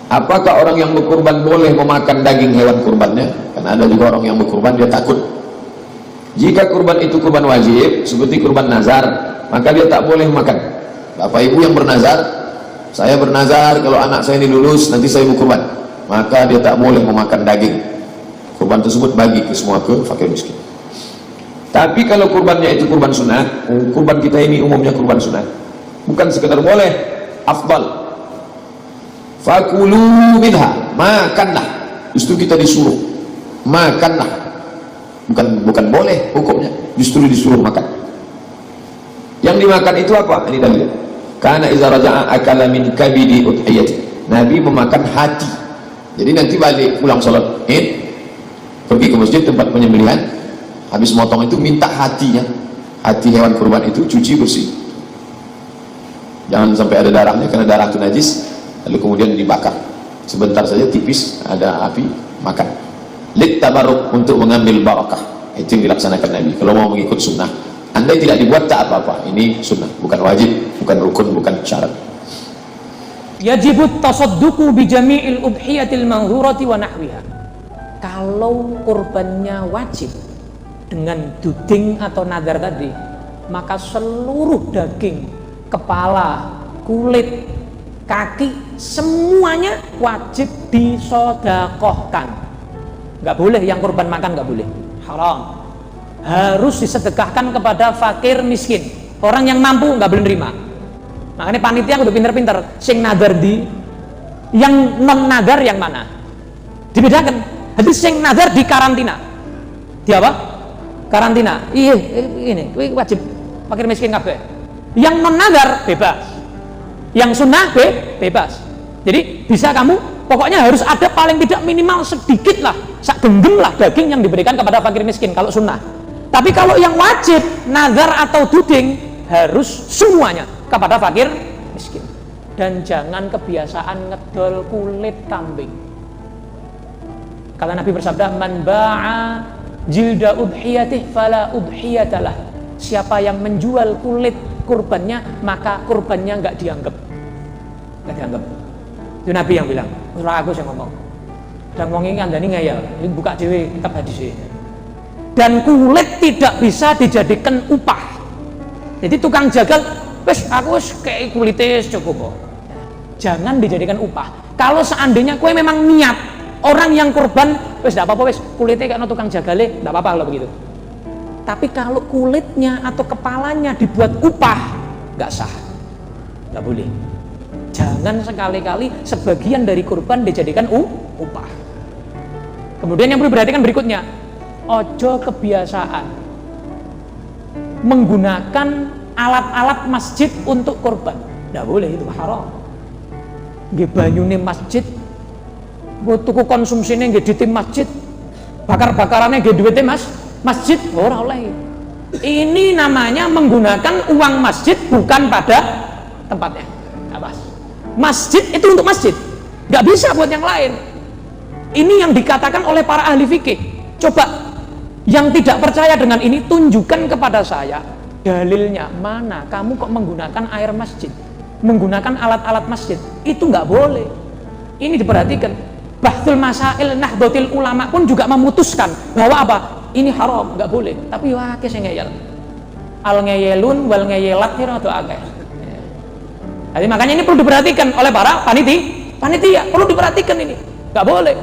Apakah orang yang berkurban boleh memakan daging hewan kurbannya? Karena ada juga orang yang berkurban dia takut. Jika kurban itu kurban wajib seperti kurban nazar, maka dia tak boleh makan. Bapak ibu yang bernazar, saya bernazar kalau anak saya ini lulus nanti saya berkurban, maka dia tak boleh memakan daging kurban tersebut, bagi ke semua ke fakir miskin. Tapi kalau kurbannya itu kurban sunnah, kurban kita ini umumnya kurban sunnah, bukan sekedar boleh, afdal. Fakulu minha, makanlah. Justru kita disuruh makanlah, bukan boleh hukumnya, justru disuruh makan. Yang dimakan itu apa? Ini dalil. Karena iza raja'a akala min kabidi udhiyati. Nabi memakan hati. Jadi nanti balik pulang sholat Id, pergi ke masjid tempat penyembelihan, habis motong itu minta hatinya, hati hewan kurban itu cuci bersih, jangan sampai ada darahnya, karena darah itu najis. Lalu kemudian dibakar sebentar saja, tipis, ada api, makan. Lit tabarruk, untuk mengambil barakah. Itu yang dilaksanakan Nabi kalau mau mengikut sunnah. Andai tidak dibuat tak apa-apa, ini sunnah, bukan wajib, bukan rukun, bukan syarat. Yajibut tasadduqu bi jami'il udhiyatil manghurati wa nahwiha. Kalau kurbannya wajib dengan duding atau nadar tadi, maka seluruh daging, kepala, kulit, kaki, semuanya wajib disodakohkan. Nggak boleh yang kurban makan, nggak boleh, haram. Harus disedekahkan kepada fakir miskin. Orang yang mampu nggak boleh nerima. Makanya panitia udah pinter-pinter, sing nadar di, yang non nadar yang mana dibedakan. Jadi sing nadar di karantina, di apa? Karantina. Iya, ini wajib fakir miskin kabeh. Yang non nadar bebas, yang sunnah bebas. Jadi bisa kamu, pokoknya harus ada paling tidak minimal sedikit lah, sak genggam lah daging yang diberikan kepada fakir miskin kalau sunnah. Tapi kalau yang wajib, nazar atau duding, harus semuanya kepada fakir miskin. Dan jangan kebiasaan ngedol kulit kambing. Kata Nabi bersabda, man ba'a jilda udhiyatih fala udhiyatalah. Siapa yang menjual kulit kurbannya, maka kurbannya nggak dianggap. Nggak dianggap. Itu Nabi yang bilang, surah aku yang ngomong. Dan ngomongin kandani ngayal, ini buka dewe kitab hadis ini. Dan kulit tidak bisa dijadikan upah. Jadi tukang jagal, wes aku kayak kulitnya cukup. Jangan dijadikan upah. Kalau seandainya kue memang niat orang yang kurban, wes tidak apa-apa, wes kulitnya karena tukang jagale, tidak apa-apa kalau begitu. Tapi kalau kulitnya atau kepalanya dibuat upah, nggak sah, nggak boleh. Jangan sekali-kali sebagian dari kurban dijadikan upah. Kemudian yang perlu diperhatikan berikutnya, ojo kebiasaan menggunakan alat-alat masjid untuk kurban. Tidak boleh, itu haram. Nggih banyune masjid, tuku konsumsine nggih di tim masjid, bakar-bakarannya nggih duwite masjid, ora oleh. Ini namanya menggunakan uang masjid bukan pada tempatnya. Nggak pas. Masjid itu untuk masjid, nggak bisa buat yang lain. Ini yang dikatakan oleh para ahli fikih. Coba yang tidak percaya dengan ini, tunjukkan kepada saya dalilnya mana. Kamu kok menggunakan air masjid, menggunakan alat-alat masjid? Itu nggak boleh. Ini diperhatikan. Bahtul Masail Nahdlatul Ulama pun juga memutuskan bahwa apa? Ini haram, nggak boleh. Tapi wah keseng ngeyel. Al ngeyelun wal ngeyelat atau akeh. Jadi makanya ini perlu diperhatikan oleh para panitia, perlu diperhatikan ini. Nggak boleh.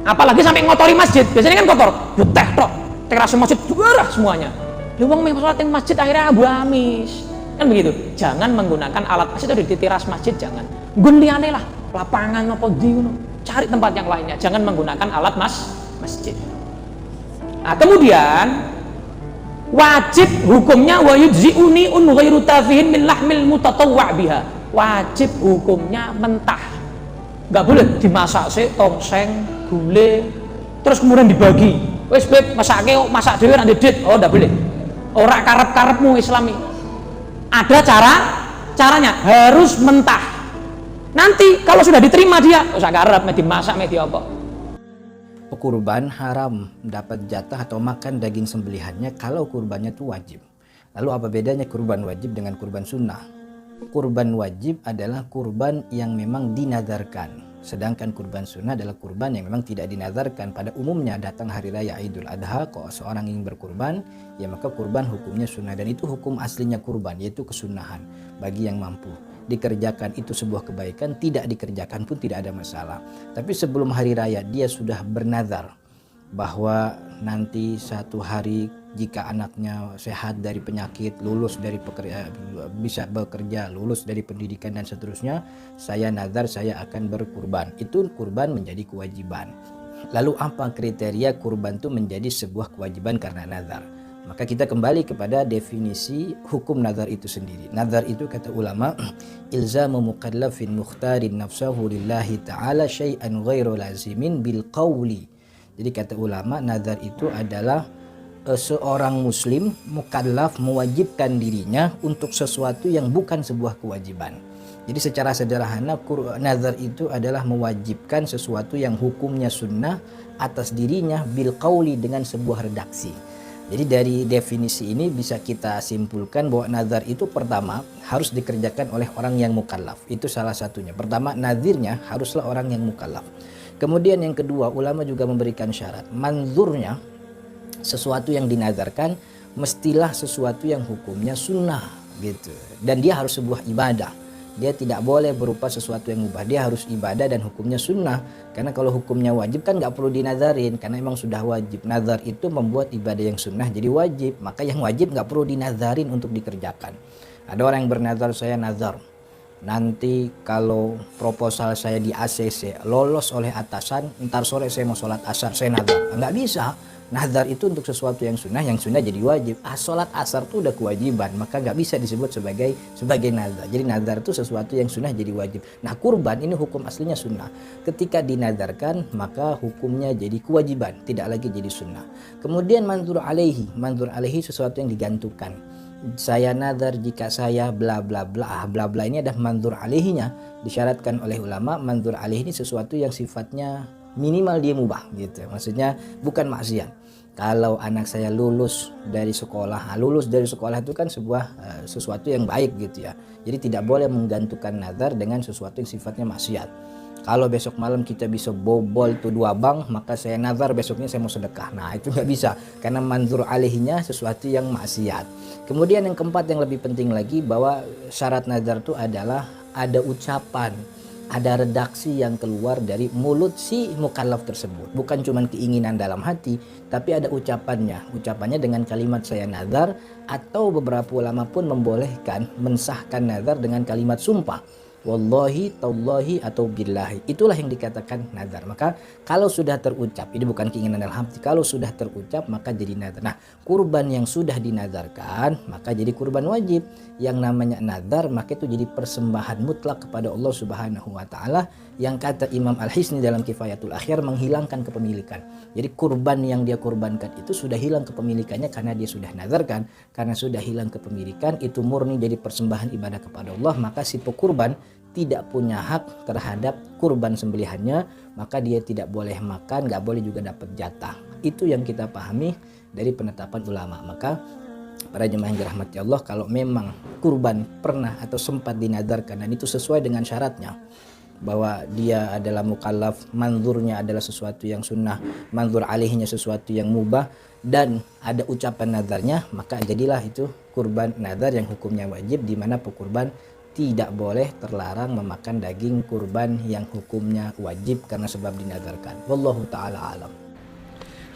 Apalagi sampai ngotori masjid. Biasanya kan kotor, buteh tok. Teras masjid juara semuanya. Lu wong sholat yang masjid akhirnya abu amis. Kan begitu. Jangan menggunakan alat masjid itu di teras masjid, jangan. Gun liyane lah, lapangan apa di ngono. Cari tempat yang lainnya. Jangan menggunakan alat masjid. Nah, kemudian wajib hukumnya wa yujzi'uni un ghairu tafihin min lahmil mutatawwa' biha. Wajib hukumnya mentah. Enggak boleh dimasak sih, tongseng, gulai, terus kemudian dibagi. Wes beb, masak dhewe ra ndedit. Oh, ndak boleh. Ora karep-karepmu Islami. Ada caranya, harus mentah. Nanti kalau sudah diterima dia, usah karep dimasak apa. Kurban haram dapat jatah atau makan daging sembelihannya kalau kurbannya itu wajib. Lalu apa bedanya kurban wajib dengan kurban sunnah? Kurban wajib adalah kurban yang memang dinadarkan. Sedangkan kurban sunnah adalah kurban yang memang tidak dinazarkan. Pada umumnya datang hari raya Idul Adha, kalau seorang ingin berkurban, ya maka kurban hukumnya sunnah, dan itu hukum aslinya kurban, yaitu kesunahan bagi yang mampu. Dikerjakan itu sebuah kebaikan, tidak dikerjakan pun tidak ada masalah. Tapi sebelum hari raya dia sudah bernazar bahwa nanti satu hari jika anaknya sehat dari penyakit, lulus dari pekerja, bisa bekerja, lulus dari pendidikan dan seterusnya, saya nazar saya akan berkurban. Itu kurban menjadi kewajiban. Lalu apa kriteria kurban itu menjadi sebuah kewajiban karena nazar? Maka kita kembali kepada definisi hukum nazar itu sendiri. Nazar itu kata ulama, ilzamu mukallafin mukhtarin nafsahu lillahi ta'ala syai'an ghairu lazimin bil qawli. Jadi kata ulama, nazar itu adalah seorang muslim mukallaf mewajibkan dirinya untuk sesuatu yang bukan sebuah kewajiban. Jadi secara sederhana nazar itu adalah mewajibkan sesuatu yang hukumnya sunnah atas dirinya bil qauli, dengan sebuah redaksi. Jadi dari definisi ini bisa kita simpulkan bahwa nazar itu pertama harus dikerjakan oleh orang yang mukallaf. Itu salah satunya. Pertama, nazirnya haruslah orang yang mukallaf. Kemudian yang kedua, ulama juga memberikan syarat. Manzurnya, sesuatu yang dinazarkan mestilah sesuatu yang hukumnya sunnah gitu. Dan dia harus sebuah ibadah. Dia tidak boleh berupa sesuatu yang mubah. Dia harus ibadah dan hukumnya sunnah. Karena kalau hukumnya wajib kan nggak perlu dinazarin, karena emang sudah wajib. Nazar itu membuat ibadah yang sunnah jadi wajib. Maka yang wajib nggak perlu dinazarin untuk dikerjakan. Ada orang yang bernazar, saya nazar nanti kalau proposal saya di ACC lolos oleh atasan, ntar sore saya mau sholat asar, saya nazar. Nggak bisa. Nazar itu untuk sesuatu yang sunnah jadi wajib. Sholat asar itu udah kewajiban, maka nggak bisa disebut sebagai nazar. Jadi nazar itu sesuatu yang sunnah jadi wajib. Nah, kurban ini hukum aslinya sunnah. Ketika dinazarkan maka hukumnya jadi kewajiban, tidak lagi jadi sunnah. Kemudian manzur alaihi sesuatu yang digantungkan. Saya nazar jika saya bla bla bla. Bla bla ini ada manzur alaihinya. Disyaratkan oleh ulama, manzur alaihi ini sesuatu yang sifatnya minimal dia mubah gitu. Maksudnya bukan maksiat. Kalau anak saya lulus dari sekolah itu kan sesuatu yang baik gitu ya. Jadi tidak boleh menggantungkan nazar dengan sesuatu yang sifatnya maksiat. Kalau besok malam kita bisa bobol tuh 2 bank, maka saya nazar besoknya saya mau sedekah. Nah, itu nggak bisa karena manzur alaihinya sesuatu yang maksiat. Kemudian yang keempat yang lebih penting lagi, bahwa syarat nazar itu adalah ada ucapan, ada redaksi yang keluar dari mulut si mukallaf tersebut. Bukan cuma keinginan dalam hati, tapi ada ucapannya. Ucapannya dengan kalimat saya nazar, atau beberapa ulama pun membolehkan mensahkan nazar dengan kalimat sumpah. Wallahi, tallahi, atau billahi. Itulah yang dikatakan nazar. Maka kalau sudah terucap, ini bukan keinginan dalam hati, kalau sudah terucap maka jadi nazar. Nah, kurban yang sudah dinazarkan maka jadi kurban wajib. Yang namanya nazar maka itu jadi persembahan mutlak kepada Allah Subhanahu wa taala, yang kata Imam Al-Hisni dalam Kifayatul Akhyar menghilangkan kepemilikan. Jadi kurban yang dia kurbankan itu sudah hilang kepemilikannya karena dia sudah nazarkan. Karena sudah hilang kepemilikan, itu murni jadi persembahan ibadah kepada Allah, maka si pekurban tidak punya hak terhadap kurban sembelihannya, maka dia tidak boleh makan, nggak boleh juga dapat jatah. Itu yang kita pahami dari penetapan ulama. Maka para jemaah yang dirahmati Allah, kalau memang kurban pernah atau sempat dinazarkan dan itu sesuai dengan syaratnya, bahwa dia adalah mukallaf, manzurnya adalah sesuatu yang sunnah, manzur alaihinya sesuatu yang mubah, dan ada ucapan nazarnya, maka jadilah itu kurban nazar yang hukumnya wajib, di mana pekurban tidak boleh terlarang memakan daging kurban yang hukumnya wajib karena sebab dinazarkan. Wallahu ta'ala alam.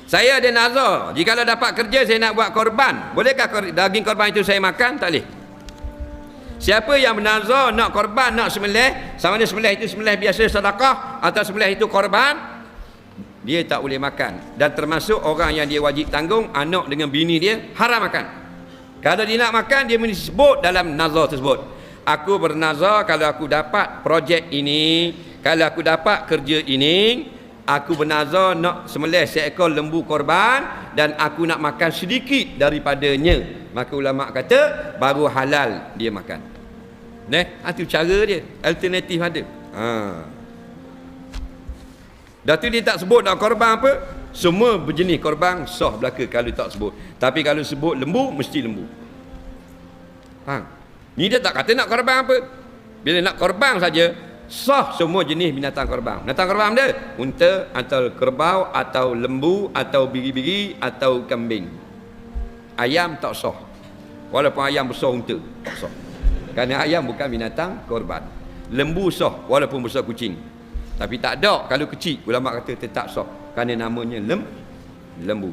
Saya ada nazar, jika dapat kerja saya nak buat korban, bolehkah daging korban itu saya makan? Tak boleh. Siapa yang bernazar nak korban, nak sembelih, sama ada sembelih itu sembelih biasa sedekah atau sembelih itu korban, dia tak boleh makan. Dan termasuk orang yang dia wajib tanggung, anak dengan bini dia haram makan. Kalau dia nak makan, dia mesti sebut dalam nazar tersebut, aku bernazar kalau aku dapat projek ini, kalau aku dapat kerja ini, aku bernazar nak sembelih seekor lembu korban dan aku nak makan sedikit daripadanya. Maka ulama kata baru halal dia makan. Itu cara dia, alternatif ada. Dah tu dia tak sebut nak korban apa, semua berjenis korban sah belaka kalau tak sebut. Tapi kalau sebut lembu, mesti lembu. Ni dia tak kata nak korban apa. Bila nak korban saja, Sah semua jenis binatang korban. Binatang korban dia unta atau kerbau atau lembu atau biri-biri atau kambing. Ayam tak sah. Walaupun ayam besar unta tak sah. Kerana ayam bukan binatang korban. Lembu sah walaupun besar kucing. Tapi tak ada kalau kecil ulama kata tetap sah. Kerana namanya lembu.